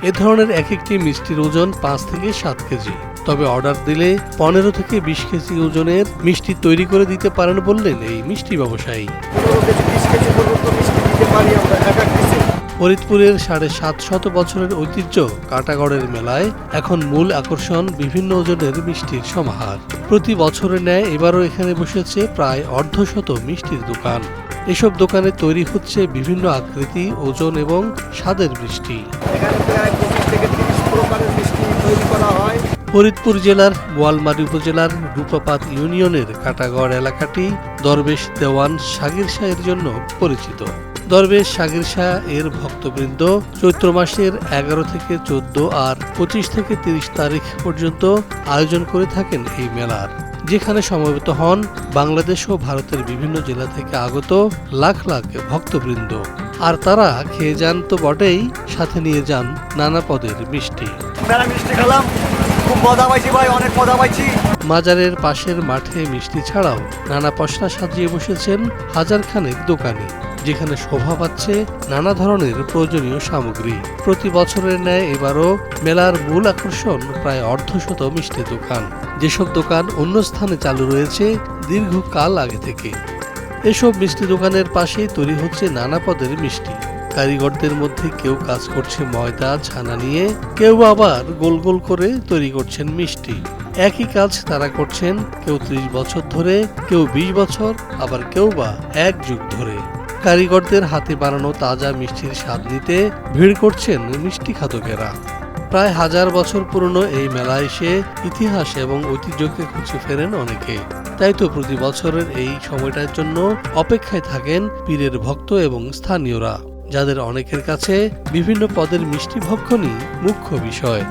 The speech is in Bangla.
এ ধরনের এক একটি মিষ্টির ওজন ৫ থেকে ৭ কেজি। তবে অর্ডার দিলে ১৫ থেকে ২০ কেজি ওজনের মিষ্টি তৈরি করে দিতে পারেন বললেন এই মিষ্টি ব্যবসায়ী। ফরিদপুরের ৭৫০ বছরের ঐতিহ্য কাঁটাগড়ের মেলায় এখন মূল আকর্ষণ বিভিন্ন ওজনের মিষ্টির সমাহার। প্রতি বছরের ন্যায় এবারও এখানে বসেছে প্রায় অর্ধশত মিষ্টির দোকান। এসব দোকানে তৈরি হচ্ছে বিভিন্ন আকৃতি, ওজন এবং স্বাদের মিষ্টি। ফরিদপুর জেলার বোয়ালমারী উপজেলার রূপাপাত ইউনিয়নের কাঁটাগড় এলাকাটি দরবেশ দেওয়ান শাগির শাহের জন্য পরিচিত। দরবেশ শাগির শাহ এর ভক্তবৃন্দ চৈত্র মাসের ১১ থেকে ১৪ আর ২৫ থেকে ৩০ তারিখ পর্যন্ত আয়োজন করে থাকেন এই মেলার, যেখানে সমবেত হন বাংলাদেশ ও ভারতের বিভিন্ন জেলা থেকে আগত লাখ লাখ ভক্তবৃন্দ। আর তারা খেয়ে যান তো বটেই, সাথে নিয়ে যান নানা পদের মিষ্টি। খুব মজা পাইছি ভাই, অনেক মজা পাইছি। মাজারের পাশের মাঠে মিষ্টি ছাড়াও নানা পসরা সাজিয়ে বসেছেন হাজার খানেক দোকানি, যেখানে শোভা পাচ্ছে নানা ধরনের প্রয়োজনীয় সামগ্রী। প্রতি বছরের ন্যায় এবারও মেলার মূল আকর্ষণ প্রায় অর্ধশত মিষ্টি দোকান, যেসব দোকান অন্য স্থানে চালু রয়েছে দীর্ঘকাল আগে থেকে। এসব মিষ্টি দোকানের পাশেই তৈরি হচ্ছে নানা পদের মিষ্টি। কারিগরদের মধ্যে কেউ কাজ করছে ময়দা ছানা নিয়ে, কেউ আবার গোল গোল করে তৈরি করছেন মিষ্টি। একই কাজ তারা করছেন কেউ ৩০ বছর ধরে, কেউ ২০ বছর, আবার কেউ বা ১ যুগ ধরে। কারিগরদের হাতে বানানো তাজা মিষ্টির স্বাদ নিতে ভিড় করছেন মিষ্টি খাদকেরা। প্রায় ১০০০ বছর পুরনো এই মেলায় এসে ইতিহাস এবং ঐতিহ্যকে খুঁজে ফেরেন অনেকে। তাই তো প্রতি বছরের এই সময়টার জন্য অপেক্ষায় থাকেন পীরের ভক্ত এবং স্থানীয়রা, যাদের অনেকের কাছে বিভিন্ন পদের মিষ্টি ভক্ষণই মুখ্য বিষয়।